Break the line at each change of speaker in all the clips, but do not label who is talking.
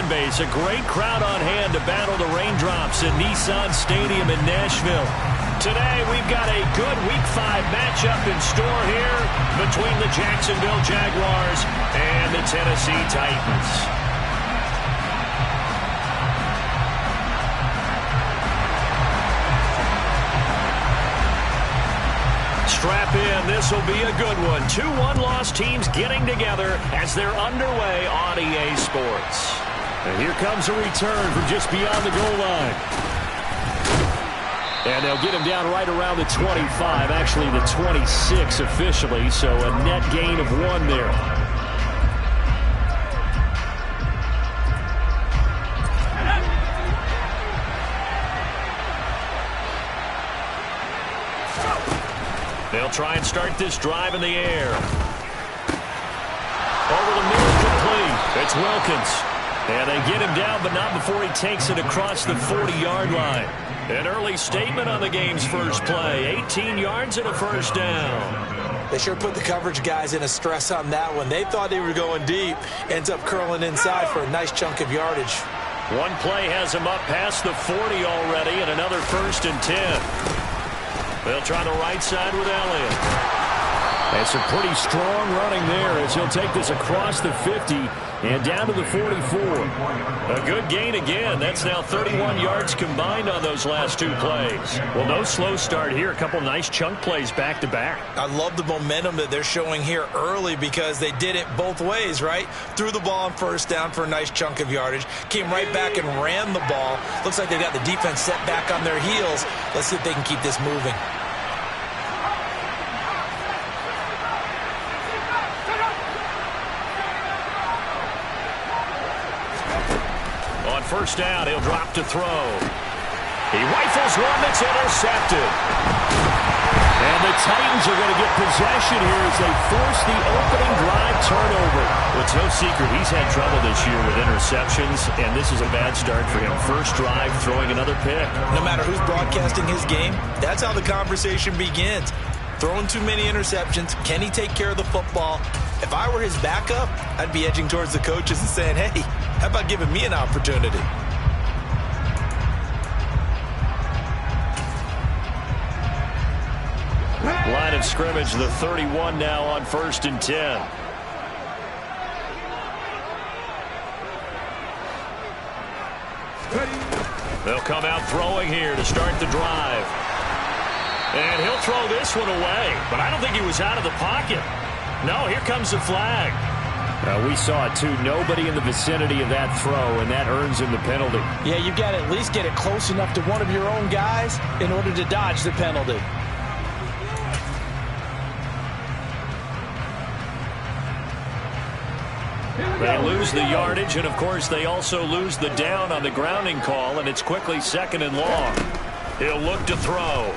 fan base. A great crowd on hand to battle the raindrops in Nissan Stadium in Nashville. Today, we've got a good Week 5 matchup in store here between the Jacksonville Jaguars and the Tennessee Titans. Strap in. This will be a good one. 2 one-loss teams getting together as they're underway on EA Sports. And here comes a return from just beyond the goal line. And they'll get him down right around the 25, actually the 26 officially, so a net gain of 1 there. They'll try and start this drive in the air. Over the middle, complete. It's Wilkins. And they get him down, but not before he takes it across the 40-yard line. An early statement on the game's first play. 18 yards and a first down.
They sure put the coverage guys in a stress on that one. They thought they were going deep. Ends up curling inside for a nice chunk of yardage.
One play has him up past the 40 already, and another 1st and 10. They'll try the right side with Elliott. And some pretty strong running there as he'll take this across the 50 and down to the 44. A good gain again. That's now 31 yards combined on those last 2 plays. Well, no slow start here. A couple nice chunk plays back-to-back.
I love the momentum that they're showing here early because they did it both ways, right? Threw the ball on 1st down for a nice chunk of yardage. Came right back and ran the ball. Looks like they got the defense set back on their heels. Let's see if they can keep this moving.
On 1st down, he'll drop to throw. He rifles one that's intercepted. And the Titans are going to get possession here as they force the opening drive turnover. Well, it's no secret he's had trouble this year with interceptions, and this is a bad start for him. First drive, throwing another pick.
No matter who's broadcasting his game, that's how the conversation begins. Throwing too many interceptions. Can he take care of the football? If I were his backup, I'd be edging towards the coaches and saying, hey, how about giving me an opportunity?
Line of scrimmage, the 31 now on 1st and 10. They'll come out throwing here to start the drive. And he'll throw this one away, but I don't think he was out of the pocket. No, here comes the flag. We saw it, too. Nobody in the vicinity of that throw, and that earns him the penalty.
Yeah, you've got to at least get it close enough to one of your own guys in order to dodge the penalty.
They lose the yardage, and, of course, they also lose the down on the grounding call, and it's quickly 2nd and long. He'll look to throw.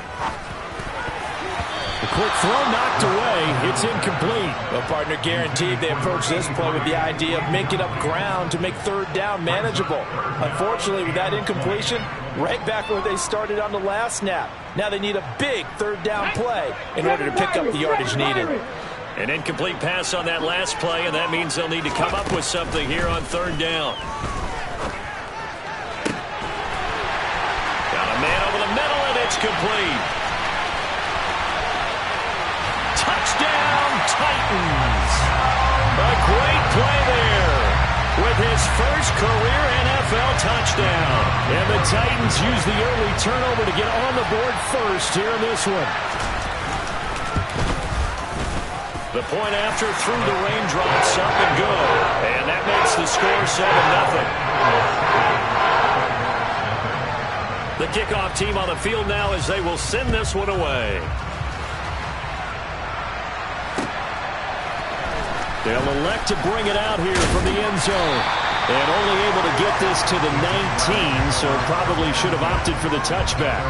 The quick throw knocked away. It's incomplete.
Well, partner, guaranteed they approach this play with the idea of making up ground to make 3rd down manageable. Unfortunately, with that incompletion, right back where they started on the last snap. Now they need a big 3rd down play in order to pick up the yardage needed.
An incomplete pass on that last play, and that means they'll need to come up with something here on 3rd down. Got a man over the middle, and it's complete. Touchdown, Titans. A great play there with his first career NFL touchdown. And the Titans use the early turnover to get on the board first here in this one. The point after through the raindrops, up and good. And that makes the score 7-0. The kickoff team on the field now as they will send this one away. They'll elect to bring it out here from the end zone. And only able to get this to the 19, so probably should have opted for the touchback.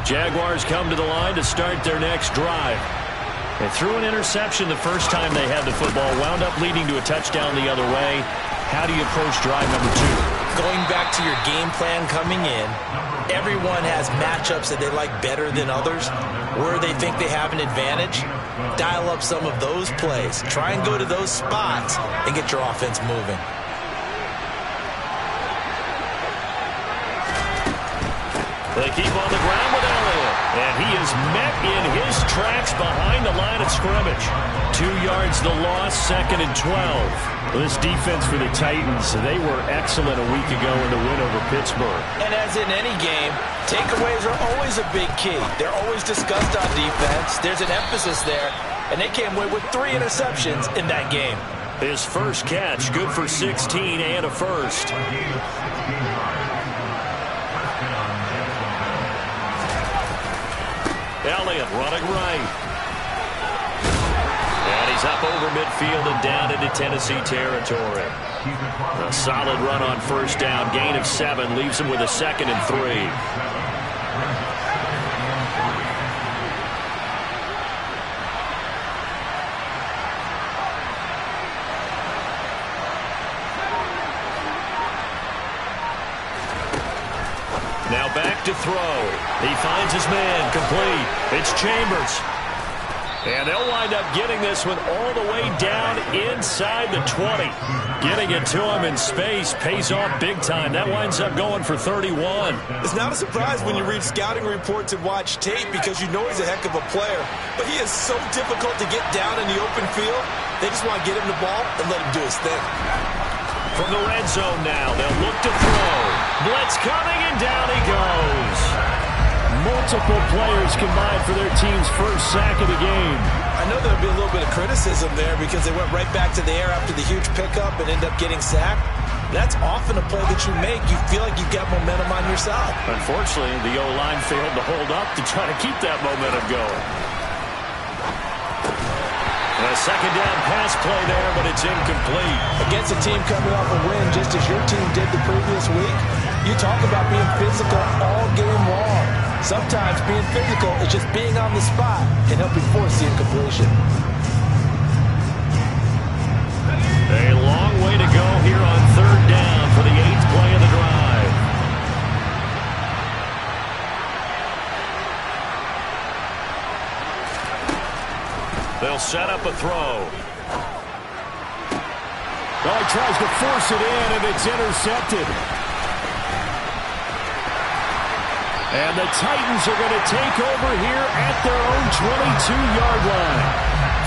Jaguars come to the line to start their next drive. They threw an interception the first time they had the football, wound up leading to a touchdown the other way. How do you approach drive number 2?
Going back to your game plan coming in, everyone has matchups that they like better than others, where they think they have an advantage. dial up some of those plays. Try and go to those spots and get your offense moving.
They keep on the ground with Elliott. And he is met in his tracks behind the line of scrimmage. 2 yards the loss, 2nd and 12. This defense for the Titans, they were excellent a week ago in the win over Pittsburgh.
And as in any game, takeaways are always a big key. They're always discussed on defense. There's an emphasis there. And they came away with 3 interceptions in that game.
His first catch, good for 16 and a first. Elliott running right. And he's up over midfield and down into Tennessee territory. A solid run on first down. Gain of 7 leaves him with a 2nd and 3. Now back to throw. He finds his man, complete. It's Chambers. And they'll wind up getting this one all the way down inside the 20. Getting it to him in space pays off big time. That winds up going for 31.
It's not a surprise when you read scouting reports and watch tape because you know he's a heck of a player. But he is so difficult to get down in the open field. They just want to get him the ball and let him do his thing.
From the red zone now, they'll look to throw. Blitz coming, and down he goes. Multiple players combined for their team's first sack of the game.
I know there'll be a little bit of criticism there because they went right back to the air after the huge pickup and end up getting sacked. That's often a play that you make. You feel like you've got momentum on your side.
Unfortunately, the O-line failed to hold up to try to keep that momentum going. A second down pass play there, but it's incomplete.
Against a team coming off a win just as your team did the previous week, you talk about being physical all game long. Sometimes being physical is just being on the spot and helping force the incompletion.
A long way to go here on 3rd down for the 8th play of the drive. They'll set up a throw.
Oh, he tries to force it in, and it's intercepted. And the Titans are going to take over here at their own 22-yard line.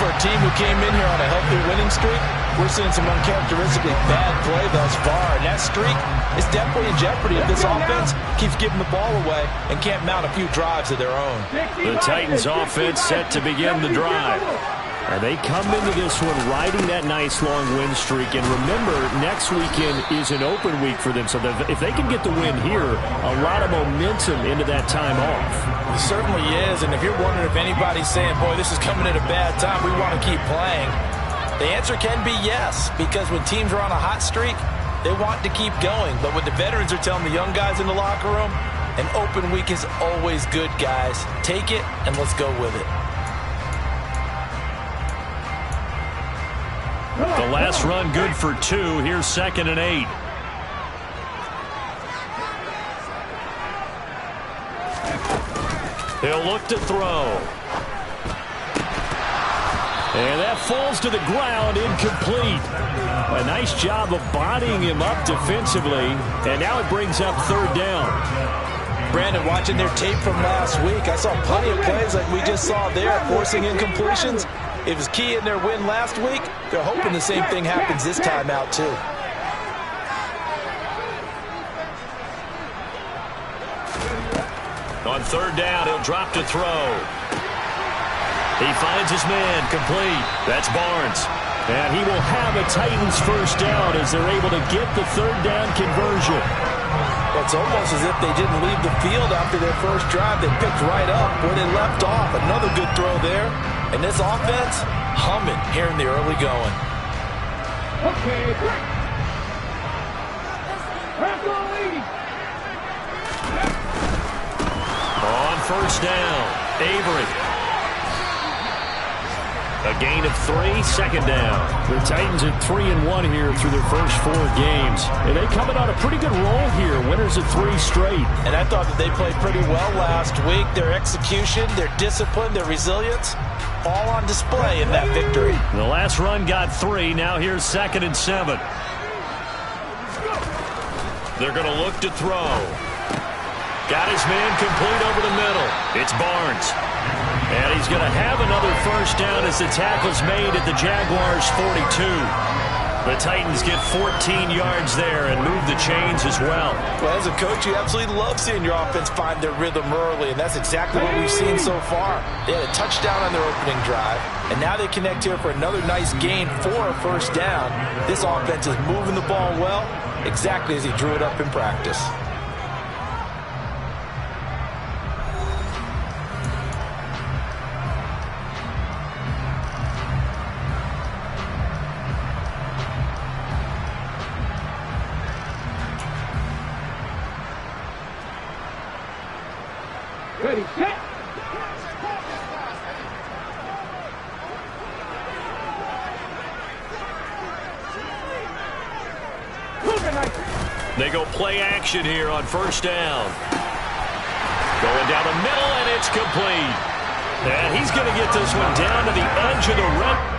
For a team who came in here on a healthy winning streak, we're seeing some uncharacteristically bad play thus far. And that streak is definitely in jeopardy if this offense keeps giving the ball away and can't mount a few drives of their own.
The Titans offense set to begin the drive.
And they come into this one riding that nice long win streak. And remember, next weekend is an open week for them. So if they can get the win here, a lot of momentum into that time off.
It certainly is. And if you're wondering if anybody's saying, boy, this is coming at a bad time, we want to keep playing, the answer can be yes. Because when teams are on a hot streak, they want to keep going. But what the veterans are telling the young guys in the locker room, an open week is always good, guys. Take it and let's go with it.
The last run good for 2. Here's 2nd and 8. He'll look to throw. And that falls to the ground, incomplete. A nice job of bodying him up defensively. And now it brings up 3rd down.
Brandon, watching their tape from last week, I saw plenty of plays like we just saw there, forcing incompletions. It was key in their win last week. They're hoping the same thing happens this time out, too.
On 3rd down, he'll drop to throw. He finds his man, complete. That's Barnes. And he will have a Titans first down as they're able to get the 3rd down conversion.
It's almost as if they didn't leave the field after their first drive. They picked right up where they left off. Another good throw there. And this offense, humming here in the early going.
On first down, Avery. A gain of 3, second down.
The Titans at 3-1 here through their first 4 games. And they coming on a pretty good roll here. Winners of 3 straight.
And I thought that they played pretty well last week. Their execution, their discipline, their resilience, all on display in that victory.
The last run got 3. Now here's 2nd and 7. They're going to look to throw. Got his man complete over the middle. It's Barnes. And he's going to have another first down as the tackle's made at the Jaguars' 42. The Titans get 14 yards there and move the chains as well.
Well, as a coach, you absolutely love seeing your offense find their rhythm early, and that's exactly what we've seen so far. They had a touchdown on their opening drive, and now they connect here for another nice gain for a first down. This offense is moving the ball well, exactly as he drew it up in practice.
Ready, set.
They go play action here on first down. Going down the middle, and it's complete. And he's going to get this one down to the edge of the red.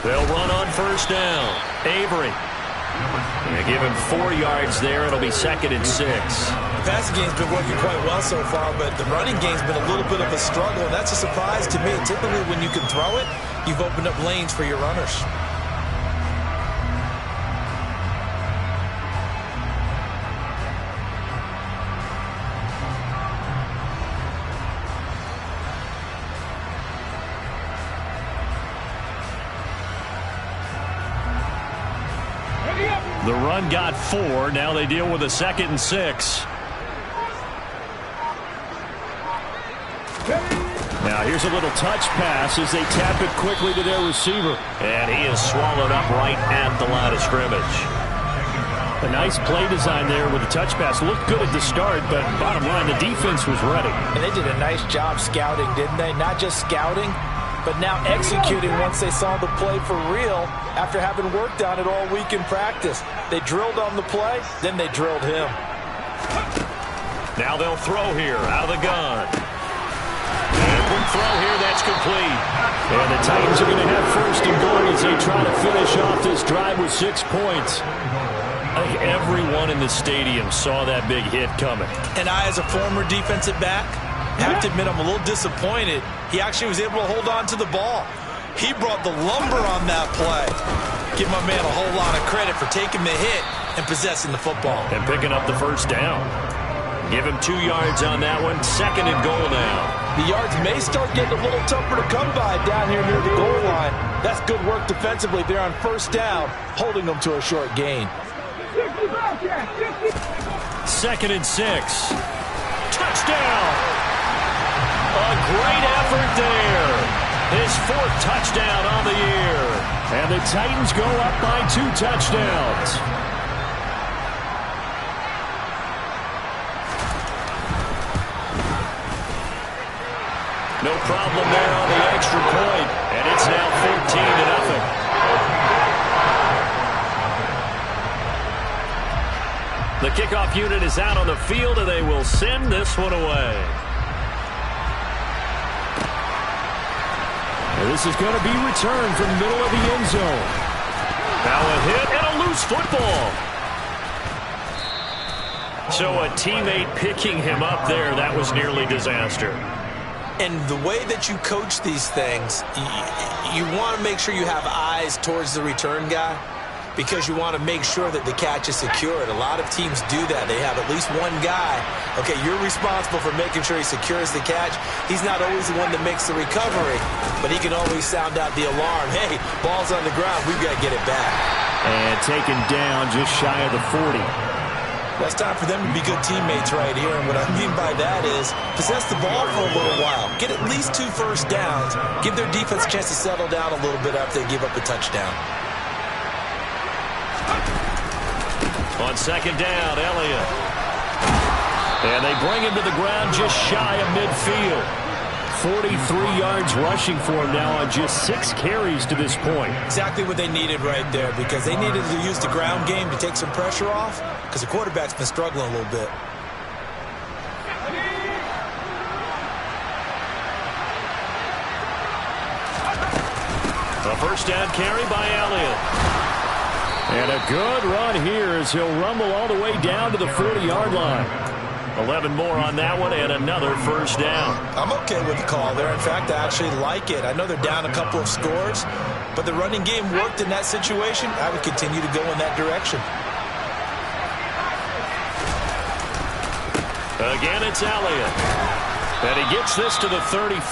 They'll run on first down. Avery. They give him 4 yards there. It'll be 2nd and 6.
The passing game's been working quite well so far, but the running game's been a little bit of a struggle, and that's a surprise to me. Typically, when you can throw it, you've opened up lanes for your runners.
The run got 4. Now they deal with a 2nd and 6. Now here's a little touch pass as they tap it quickly to their receiver. And he is swallowed up right at the line of scrimmage. A nice play design there with the touch pass. Looked good at the start, but bottom line, the defense was ready.
And they did a nice job scouting, didn't they? Not just scouting, but now executing once they saw the play for real after having worked on it all week in practice. They drilled on the play, then they drilled him.
Now they'll throw here out of the gun. And quick throw here, that's complete.
And the Titans are going to have first and goal as they try to finish off this drive with 6 points.
I think everyone in the stadium saw that big hit coming.
And I, as a former defensive back, have to admit I'm a little disappointed. He actually was able to hold on to the ball. He brought the lumber on that play. Give my man a whole lot of credit for taking the hit and possessing the football.
And picking up the first down. Give him 2 yards on that one. 2nd and goal now.
The yards may start getting a little tougher to come by down here near the goal line. That's good work defensively there on first down, holding them to a short gain.
2nd and 6. Touchdown! A great effort there. His 4th touchdown on the year. And the Titans go up by 2 touchdowns. No problem there on the extra point. And it's now 14-0. The kickoff unit is out on the field, and they will send this one away.
And this is going to be returned from the middle of the end zone.
Now a hit and a loose football. So a teammate picking him up there, that was nearly disaster.
And the way that you coach these things, you want to make sure you have eyes towards the return guy, because you want to make sure that the catch is secured. A lot of teams do that. They have at least one guy. Okay, you're responsible for making sure he secures the catch. He's not always the one that makes the recovery, but he can always sound out the alarm. Hey, ball's on the ground. We've got to get it back.
And taken down just shy of the 40.
Well, it's time for them to be good teammates right here. And what I mean by that is possess the ball for a little while. Get at least 2 first downs. Give their defense a chance to settle down a little bit after they give up a touchdown.
On 2nd down, Elliott. And they bring him to the ground just shy of midfield. 43 yards rushing for him now on just 6 carries to this point.
Exactly what they needed right there, because they needed to use the ground game to take some pressure off, because the quarterback's been struggling a little bit.
A first down carry by Elliott.
And a good run here as he'll rumble all the way down to the 40-yard line.
11 more on that one and another first down.
I'm okay with the call there. In fact, I actually like it. I know they're down a couple of scores, but the running game worked in that situation. I would continue to go in that direction.
Again, it's Elliott. And he gets this to the 35.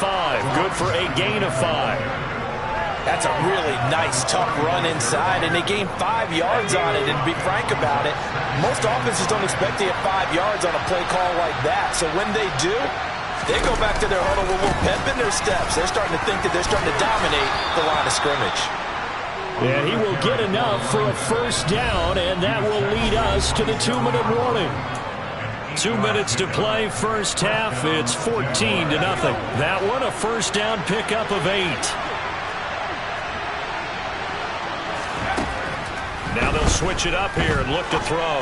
Good for a gain of 5.
That's a really nice, tough run inside, and they gained 5 yards on it. And to be frank about it, most offenses don't expect to get 5 yards on a play call like that. So when they do, they go back to their huddle with a little pep in their steps. They're starting to think that they're starting to dominate the line of scrimmage.
Yeah, he will get enough for a first down, and that will lead us to the 2-minute warning.
2 minutes to play, first half. It's 14-0. That one, a first down pickup of 8. Now they'll switch it up here and look to throw.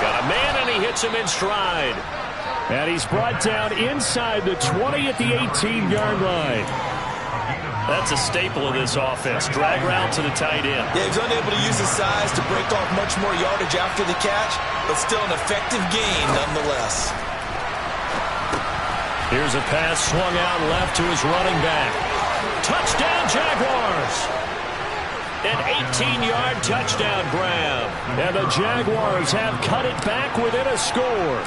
Got a man, and he hits him in stride.
And he's brought down inside the 20 at the 18-yard line.
That's a staple of this offense. Drag route to the tight end.
Yeah, he's unable to use his size to break off much more yardage after the catch, but still an effective gain nonetheless.
Here's a pass swung out left to his running back. Touchdown, Jaguars! An 18-yard touchdown grab.
And the Jaguars have cut it back within a score.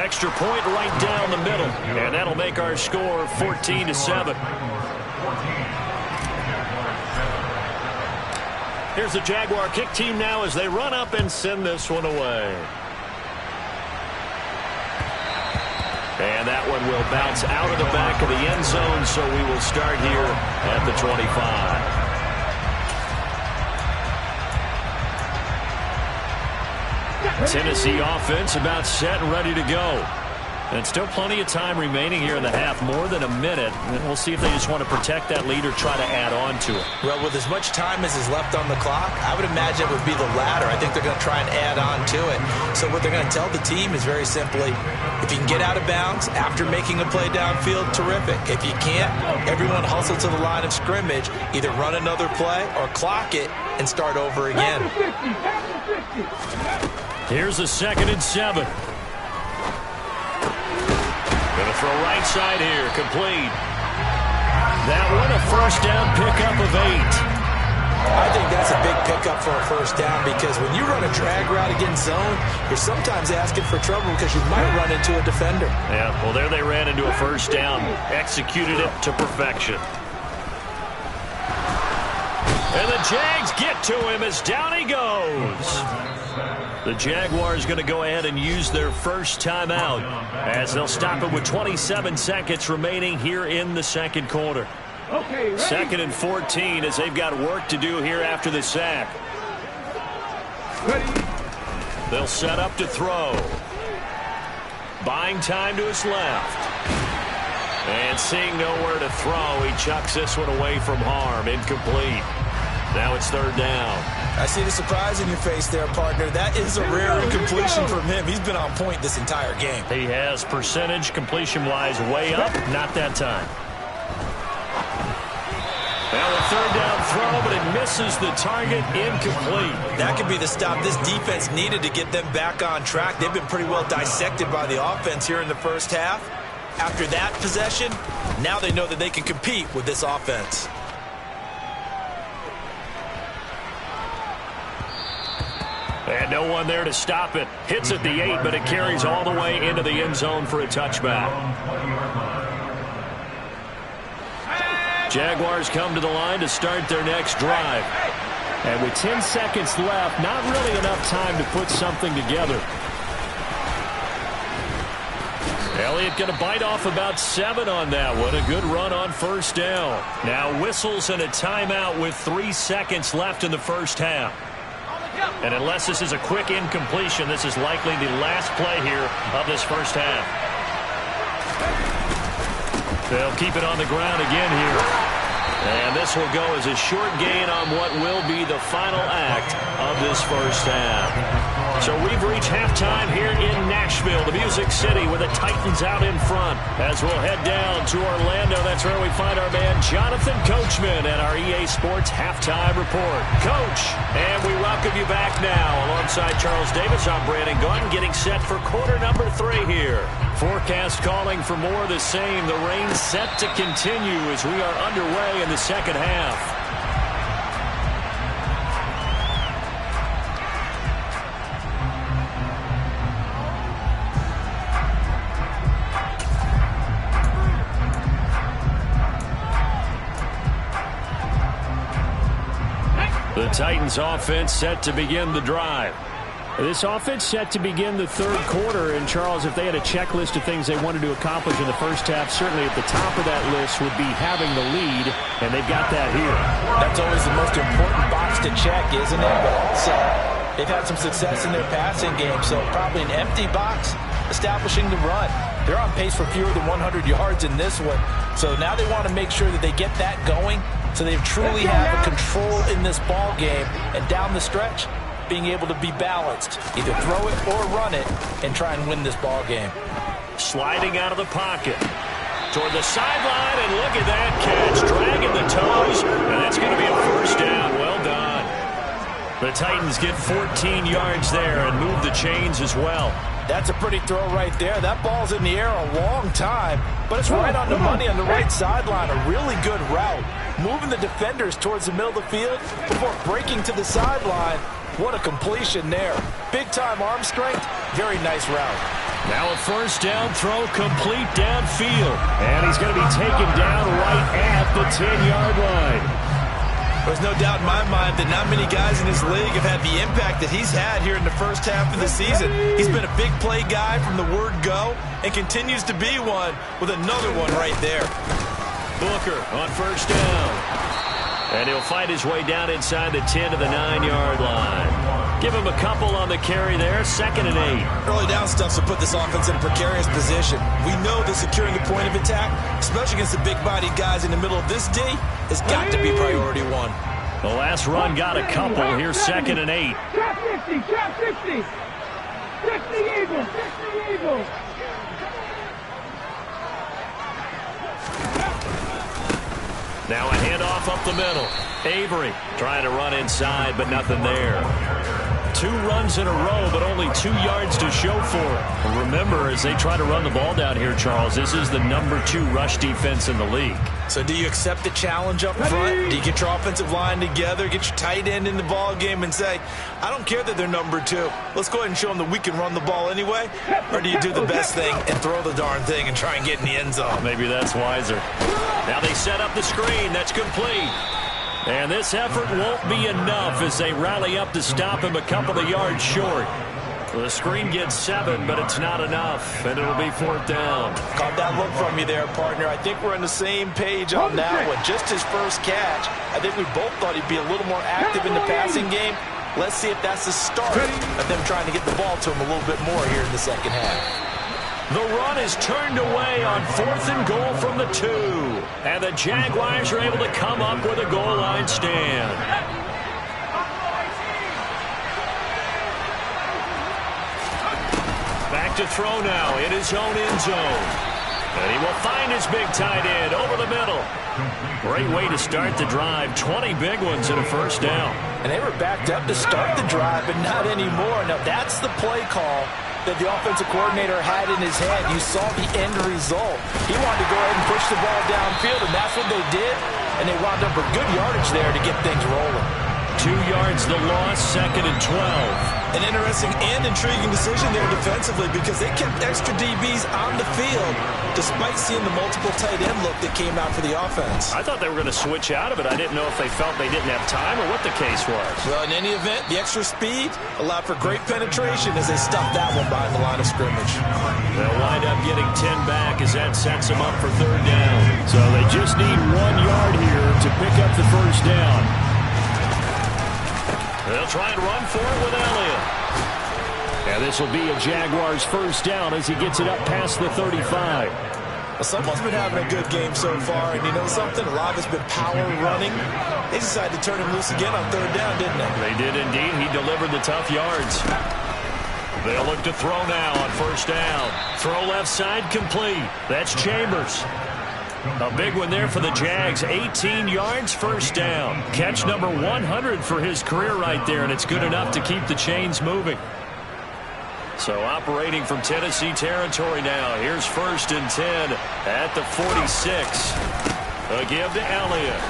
Extra point right down the middle. And that'll make our score 14-7. Here's the Jaguar kick team now as they run up and send this one away. And that one will bounce out of the back of the end zone, so we will start here at the 25. Tennessee offense about set and ready to go. And still plenty of time remaining here in the half, more than a minute. And we'll see if they just want to protect that lead or try to add on to it.
Well, with as much time as is left on the clock, I would imagine it would be the latter. I think they're going to try and add on to it. So what they're going to tell the team is very simply, if you can get out of bounds after making a play downfield, terrific. If you can't, everyone hustle to the line of scrimmage, either run another play or clock it and start over again.
Here's a 2nd and 7. Going to throw right side here, complete. That one, a first down pickup of 8.
I think that's a big pickup for a first down, because when you run a drag route against zone, you're sometimes asking for trouble because you might run into a defender.
Yeah, well, there they ran into a first down, executed it to perfection. And the Jags get to him as down he goes. The Jaguars going to go ahead and use their first timeout as they'll stop it with 27 seconds remaining here in the second quarter.
Okay,
2nd and 14 as they've got work to do here after the sack.
Ready.
They'll set up to throw. Buying time to his left. And seeing nowhere to throw, he chucks this one away from harm. Incomplete. Now it's 3rd down.
I see the surprise in your face there, partner. That is a rare incompletion from him. He's been on point this entire game.
He has percentage completion-wise way up. Not that time. Now a 3rd down throw, but it misses the target. Incomplete.
That could be the stop this defense needed to get them back on track. They've been pretty well dissected by the offense here in the first half. After that possession, now they know that they can compete with this offense.
And no one there to stop it. Hits at the 8, but it carries all the way into the end zone for a touchback. Jaguars come to the line to start their next drive.
And with 10 seconds left, not really enough time to put something together.
Elliott going to bite off about 7 on that one. A good run on 1st down. Now whistles and a timeout with 3 seconds left in the first half. And unless this is a quick incompletion, this is likely the last play here of this first half. They'll keep it on the ground again here. And this will go as a short gain on what will be the final act of this first half. So we've reached halftime here in Nashville, the Music City, with the Titans out in front. As we'll head down to Orlando, that's where we find our man Jonathan Coachman at our EA Sports Halftime Report. Coach, and we welcome you back now. Alongside Charles Davis, I'm Brandon Gunn, getting set for quarter number 3 here. Forecast calling for more of the same. The rain set to continue as we are underway in the second half. The Titans offense set to begin the drive.
This offense set to begin the 3rd quarter, and Charles, if they had a checklist of things they wanted to accomplish in the first half, certainly at the top of that list would be having the lead, and they've got that here.
That's always the most important box to check, isn't it? But also, they've had some success in their passing game, so probably an empty box establishing the run. They're on pace for fewer than 100 yards in this one, so now they want to make sure that they get that going so they truly have a control in this ball game, and down the stretch, being able to be balanced, either throw it or run it, and try and win this ball game.
Sliding out of the pocket toward the sideline, and look at that catch, dragging the toes, and that's going to be a 1st down. Well done. The Titans get 14 yards there and move the chains as well.
That's a pretty throw right there. That ball's in the air a long time, but it's right on the money on the right sideline. A really good route. Moving the defenders towards the middle of the field before breaking to the sideline. What a completion there. Big-time arm strength. Very nice route.
Now a 1st down throw complete downfield. And he's going to be taken down right at the 10-yard line.
There's no doubt in my mind that not many guys in this league have had the impact that he's had here in the first half of the season. He's been a big play guy from the word go and continues to be one with another one right there.
Booker on 1st down. And he'll fight his way down inside the 10 to the 9-yard line. Give him a couple on the carry there. 2nd and 8.
Early down stuff to put this offense in a precarious position. We know that securing the point of attack, especially against the big-bodied guys in the middle of this D, has got to be priority 1.
The last run got a couple. Here's 2nd and 8.
Trap 50, trap 50. 50 Eagles, 50 Eagles.
Now a handoff up the middle. Avery trying to run inside, but nothing there. 2 runs in a row, but only 2 yards to show for it. Remember, as they try to run the ball down here, Charles, this is the number 2 rush defense in the league.
So do you accept the challenge up front? Do you get your offensive line together, get your tight end in the ball game and say, I don't care that they're number 2. Let's go ahead and show them that we can run the ball anyway? Or do you do the best thing and throw the darn thing and try and get in the end zone?
Maybe that's wiser. Now they set up the screen. That's complete. And this effort won't be enough as they rally up to stop him a couple of yards short. The screen gets 7, but it's not enough, and it'll be 4th down.
Caught that look from you there, partner. I think we're on the same page on that one. Just his first catch, I think we both thought he'd be a little more active in the passing game. Let's see if that's the start of them trying to get the ball to him a little bit more here in the second half.
The run is turned away on 4th and goal from the 2. And the Jaguars are able to come up with a goal line stand. Back to throw now in his own end zone. And he will find his big tight end over the middle. Great way to start the drive. 20 big ones and a first down.
And they were backed up to start the drive, but not anymore. Now that's the play call that the offensive coordinator had in his head. You saw the end result. He wanted to go ahead and push the ball downfield, and that's what they did. And they wound up with good yardage there to get things rolling.
2 yards the loss, 2nd and 12.
An interesting and intriguing decision there defensively because they kept extra DBs on the field despite seeing the multiple tight end look that came out for the offense.
I thought they were going to switch out of it. I didn't know if they felt they didn't have time or what the case was.
Well, in any event, the extra speed allowed for great penetration as they stuffed that one behind the line of scrimmage.
They'll wind up getting 10 back as that sets them up for 3rd down.
So they just need 1 yard here to pick up the first down.
They'll try and run for it with Elliott.
And this will be a Jaguars first down as he gets it up past the 35.
Well, someone's been having a good game so far, and you know something? A lot of it's been power running. They decided to turn him loose again on 3rd down, didn't they?
They did indeed. He delivered the tough yards. They'll look to throw now on 1st down. Throw left side complete. That's Chambers. A big one there for the Jags. 18 yards, 1st down. Catch number 100 for his career right there, and it's good enough to keep the chains moving. So operating from Tennessee territory now. Here's 1st and 10 at the 46. A give to Elliott.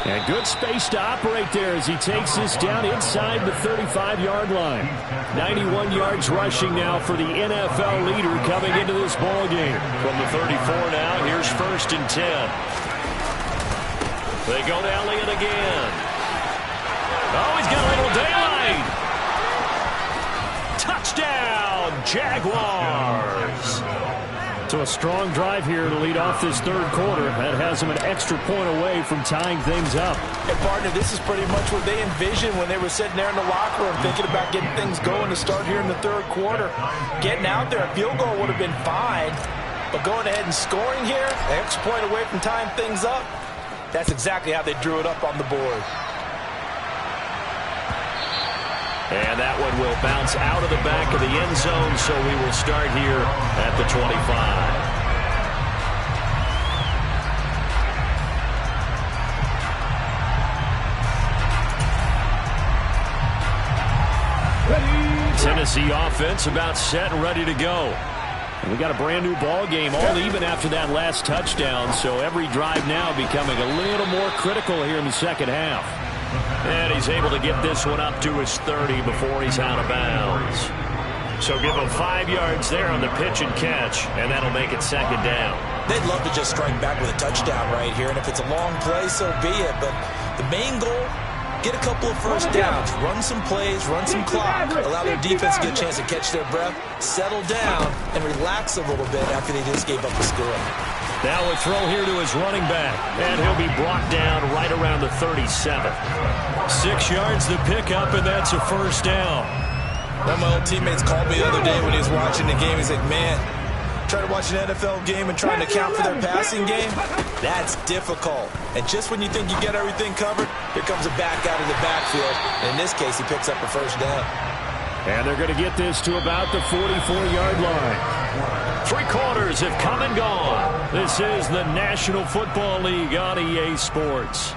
And good space to operate there as he takes this down inside the 35-yard line. 91 yards rushing now for the NFL leader coming into this ball game.
From the 34 now, here's 1st and 10. They go to Elliott again. Oh, he's got a little daylight. Touchdown, Jaguars.
So a strong drive here to lead off this 3rd quarter. That has them an extra point away from tying things up.
And partner, this is pretty much what they envisioned when they were sitting there in the locker room thinking about getting things going to start here in the 3rd quarter. Getting out there, a field goal would have been fine. But going ahead and scoring here, an extra point away from tying things up, that's exactly how they drew it up on the board.
And that one will bounce out of the back of the end zone, so we will start here at the 25. Tennessee offense about set and ready to go.
And we got a brand new ball game, all even after that last touchdown, so every drive now becoming a little more critical here in the second half.
And he's able to get this one up to his 30 before he's out of bounds. So give him 5 yards there on the pitch and catch, and that'll make it 2nd down.
They'd love to just strike back with a touchdown right here, and if it's a long play, so be it. But the main goal, get a couple of first downs, run some plays, run some clock, allow their defense to get a chance to catch their breath, settle down, and relax a little bit after they just gave up the score.
Now a throw here to his running back, and he'll be brought down right around the 37. 6 yards to pick up, and that's a first down.
One of my old teammates called me the other day when he was watching the game. He's like, man, trying to watch an NFL game and trying to account for their passing game, that's difficult. And just when you think you get everything covered, here comes a back out of the backfield. And in this case, he picks up a first down.
And they're going to get this to about the 44-yard line.
3 quarters have come and gone. This is the National Football League on EA Sports.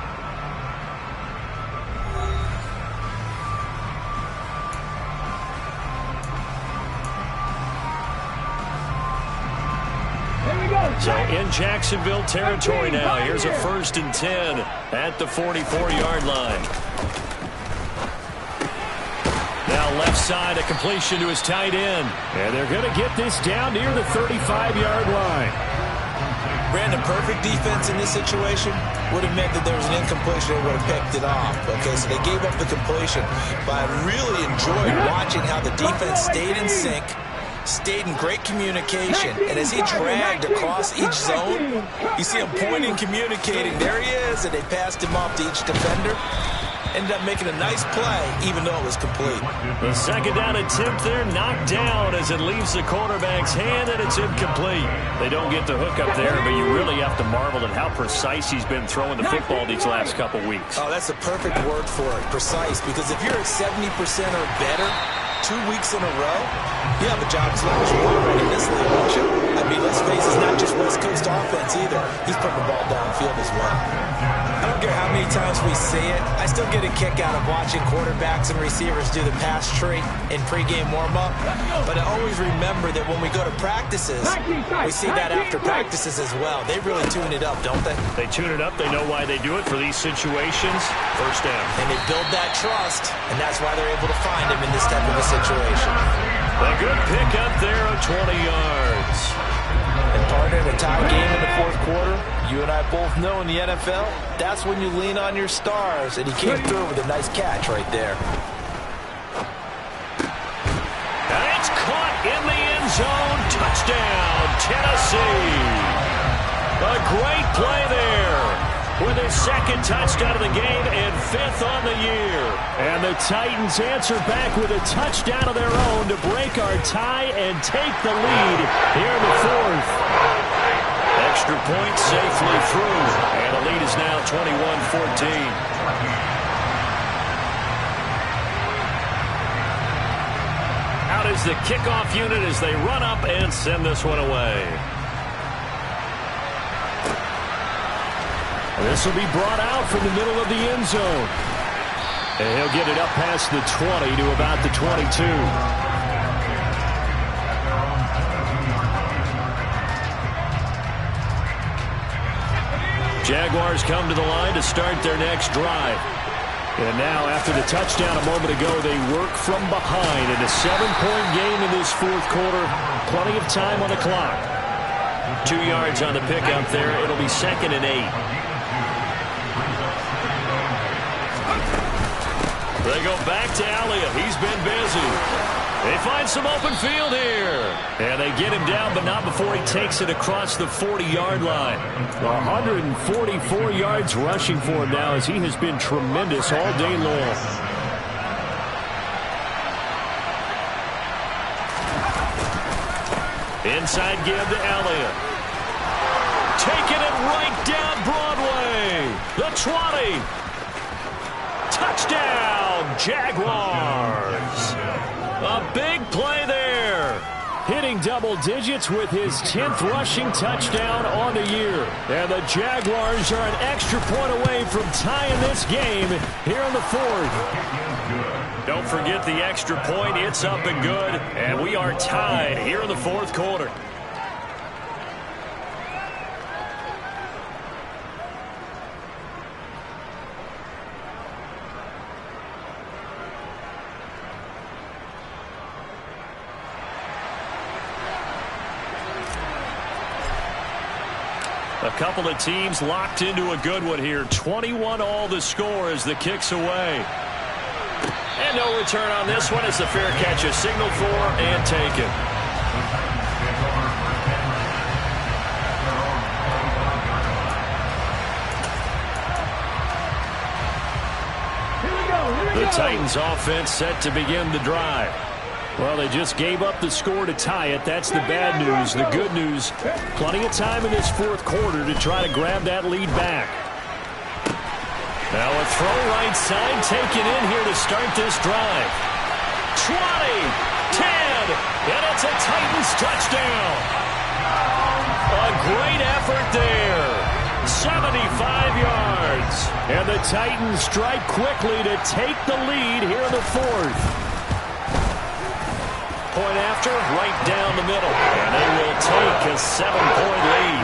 So in Jacksonville territory now. Here's a 1st and 10 at the 44-yard line. Now left side, a completion to his tight end.
And they're going to get this down near the 35-yard line.
Brandon, perfect defense in this situation would have meant that there was an incompletion and would have picked it off. Okay, so they gave up the completion. But I really enjoyed watching how the defense stayed in sync, stayed in great communication. And as he dragged across each zone, you see him pointing, communicating. There he is, and they passed him off to each defender. Ended up making a nice play, even though it was complete.
The second down attempt there knocked down as it leaves the quarterback's hand, and it's incomplete. They don't get the hook up there, but you really have to marvel at how precise he's been throwing the football these last couple weeks.
Oh, that's the perfect word for it, precise, because if you're at 70% or better 2 weeks in a row, you have a job as long as you want right in this league, don't you? I mean, let's face it, it's not just West Coast offense either. He's putting the ball downfield as well. I don't care how many times we see it. I still get a kick out of watching quarterbacks and receivers do the pass tree in pregame warm-up. But I always remember that when we go to practices, we see that after practices as well. They really tune it up, don't they?
They tune it up. They know why they do it for these situations. First down.
And they build that trust, and that's why they're able to find him in this type of a situation.
A good pick up there of 20 yards.
And partner, in a tie game in the fourth quarter, you and I both know in the NFL, that's when you lean on your stars. And he came through with a nice catch right there.
And it's caught in the end zone. Touchdown, Tennessee. A great play there with his second touchdown of the game and 5th on the year.
And the Titans answer back with a touchdown of their own to break our tie and take the lead here in the fourth.
Extra point safely through. And the lead is now 21-14. Out is the kickoff unit as they run up and send this one away.
This will be brought out from the middle of the end zone. And he'll get it up past the 20 to about the 22.
Jaguars come to the line to start their next drive.
And now, after the touchdown a moment ago, they work from behind in a 7-point game in this fourth quarter. Plenty of time on the clock.
2 yards on the pickup there. It'll be 2nd and 8. They go back to Elliott. He's been busy. They find some open field here.
And they get him down, but not before he takes it across the 40-yard line. 144 yards rushing for him now as he has been tremendous all day long.
Inside give to Elliott. Taking it right down Broadway. The 20. Touchdown, Jaguars. A big play there.
Hitting double digits with his 10th rushing touchdown on the year. And the Jaguars are an extra point away from tying this game here in the fourth.
Don't forget the extra point. It's up and good. And we are tied here in the fourth quarter. A couple of teams locked into a good one here. 21 all the score as the kick's away. And no return on this one as the fair catch is signaled for and taken. The Titans offense set to begin the drive.
Well, they just gave up the score to tie it. That's the bad news. The good news, plenty of time in this fourth quarter to try to grab that lead back.
Now a throw right side taken in here to start this drive. 20, 10, and it's a Titans touchdown. A great effort there. 75 yards.
And the Titans strike quickly to take the lead here in the fourth.
Point after, right down the middle. And they will take a 7-point lead.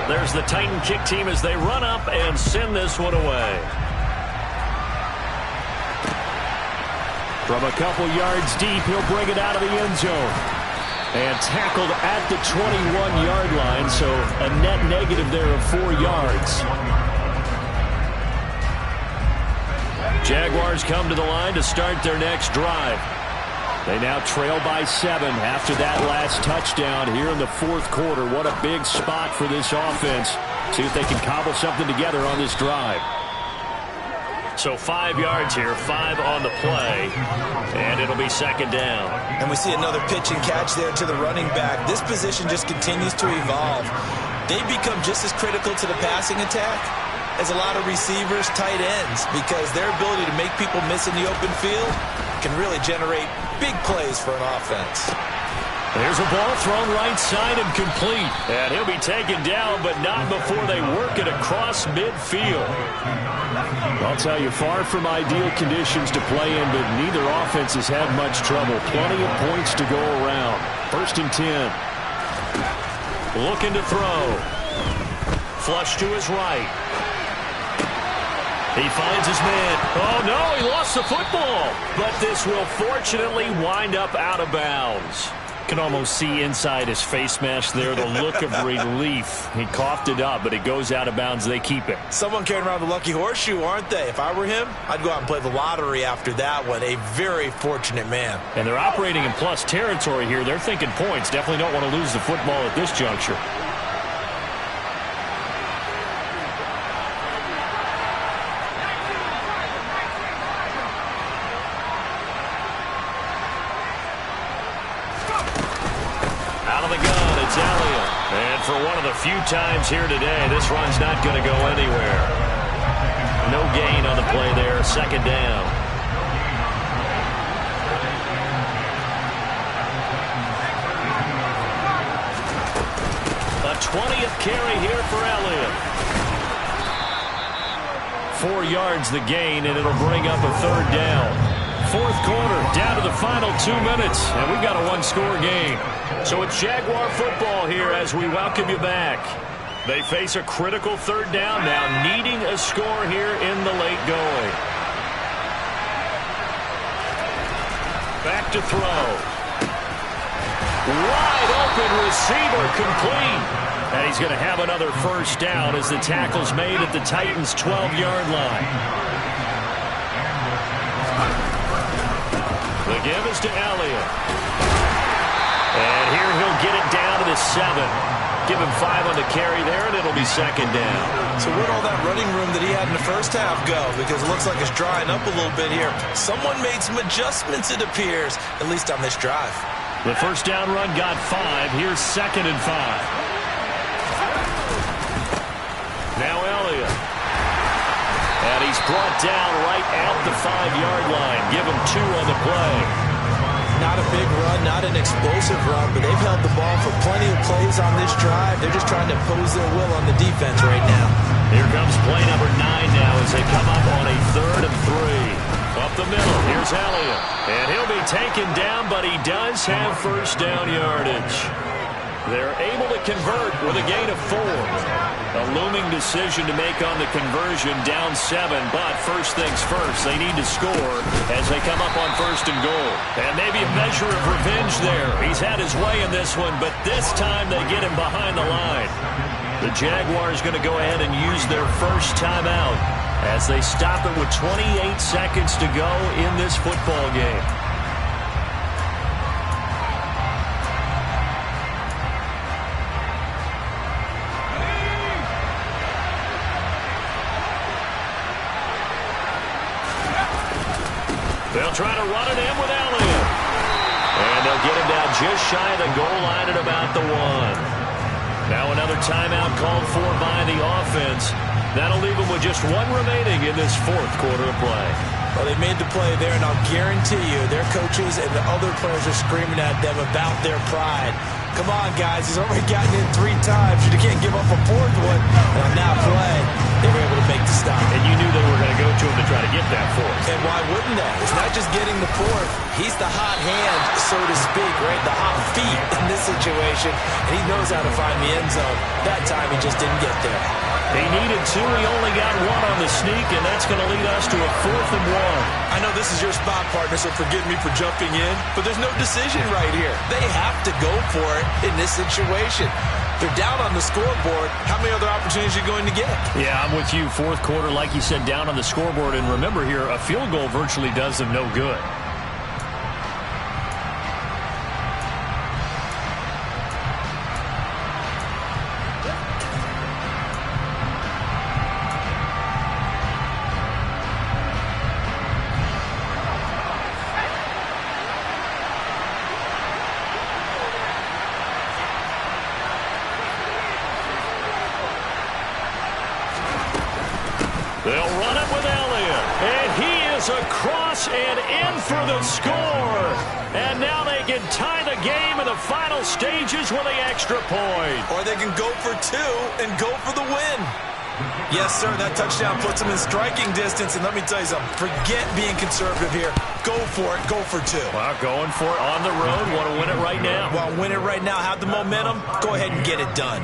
There's the Titan kick team as they run up and send this one away.
From a couple yards deep, he'll bring it out of the end zone. And tackled at the 21-yard line, so a net negative there of 4 yards. Jaguars come to the line to start their next drive. They now trail by 7 after that last touchdown here in the fourth quarter. What a big spot for this offense. See if they can cobble something together on this drive. So 5 yards here, 5 on the play, and it'll be second down.
And we see another pitch and catch there to the running back. This position just continues to evolve. They become just as critical to the passing attack as a lot of receivers, tight ends, because their ability to make people miss in the open field can really generate big plays for an offense.
There's a ball thrown right side and complete. And he'll be taken down, but not before they work it across midfield.
I'll tell you, far from ideal conditions to play in, but neither offense has had much trouble. Plenty of points to go around. 1st and 10.
Looking to throw. Flush to his right. He finds his man. Oh, no, he lost the football. But this will fortunately wind up out of bounds.
Can almost see inside his face mask there, the look of relief. He coughed it up, but it goes out of bounds. They keep it.
Someone carrying around the lucky horseshoe, aren't they? If I were him, I'd go out and play the lottery after that one. A very fortunate man.
And they're operating in plus territory here. They're thinking points. Definitely don't want to lose the football at this juncture.
For one of the few times here today, this run's not going to go anywhere. No gain on the play there. Second down. A 20th carry here for Elliott.
4 yards the gain, and it'll bring up a 3rd down. Fourth quarter, down to the final 2 minutes, and we've got a one-score game.
So it's Jaguar football here as we welcome you back. They face a critical 3rd down now, needing a score here in the late going. Back to throw. Wide open receiver, complete.
And he's going to have another first down as the tackle's made at the Titans' 12-yard line.
The give is to Elliott. And here he'll get it down to the 7. Give him 5 on the carry there, and it'll be second down.
So where'd all that running room that he had in the first half go? Because it looks like it's drying up a little bit here. Someone made some adjustments, it appears, at least on this drive.
The first down run got 5. Here's 2nd and 5.
Now Elliott. And he's brought down right at the 5-yard line. Give him 2 on the play.
Not a big run, not an explosive run, but they've held the ball for plenty of plays on this drive. They're just trying to impose their will on the defense right now.
Here comes play number 9 now as they come up on a 3rd and 3. Up the middle, here's Elliott. And he'll be taken down, but he does have first down yardage. They're able to convert with a gain of 4. A looming decision to make on the conversion, down 7. But first things first, they need to score as they come up on 1st and goal. And maybe a measure of revenge there. He's had his way in this one, but this time they get him behind the line. The Jaguars going to go ahead and use their first timeout as they stop it with 28 seconds to go in this football game. They'll try to run it in with Elliott. And they'll get him down just shy of the goal line at about the 1. Now another timeout called for by the offense. That'll leave them with just 1 remaining in this fourth quarter of play.
Well, they made the play there, and I'll guarantee you their coaches and the other players are screaming at them about their pride. Come on, guys. He's already gotten in 3 times. You can't give up a 4th one. And on that play, they were able to make the stop.
And you knew they were going to go to him to try to get that 4th.
And why wouldn't they? It's not just getting the 4th. He's the hot hand, so to speak, right? The hot feet in this situation. And he knows how to find the end zone. That time he just didn't get there.
He needed 2. He only got 1 on the sneak, and that's going to lead us to a 4th and 1.
I know this is your spot, partner, so forgive me for jumping in, but there's no decision right here. They have to go for it in this situation. They're down on the scoreboard. How many other opportunities are you going to get?
Yeah, I'm with you. Fourth quarter, like you said, down on the scoreboard. And remember here, a field goal virtually does them no good.
They'll run it with Elliott. And he is across and in for the score. And now they can tie the game in the final stages with the extra point.
Or they can go for two and go for the win. Yes, sir, that touchdown puts them in striking distance. And let me tell you something, forget being conservative here. Go for it, go for two.
Well, going for it on the road. Want to win it right now.
Well, win it right now, have the momentum, go ahead and get it done.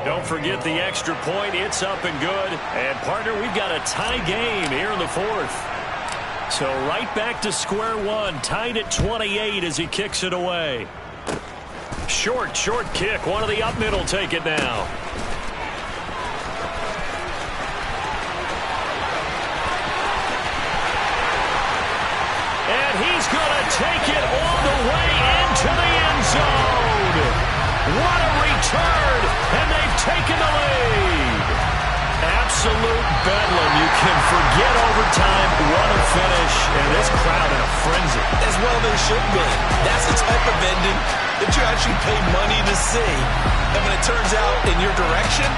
Don't forget the extra point. It's up and good. And, partner, we've got a tie game here in the fourth. So right back to square one. Tied at 28 as he kicks it away. Short kick. One of the up middle take it now. And he's going to take it all the way into the end zone. What a return, and they've taken the lead. Absolute bedlam. You can forget overtime. What a finish, and this crowd in a frenzy.
As well they should be. That's the type of ending that you actually pay money to see. And when it turns out in your direction,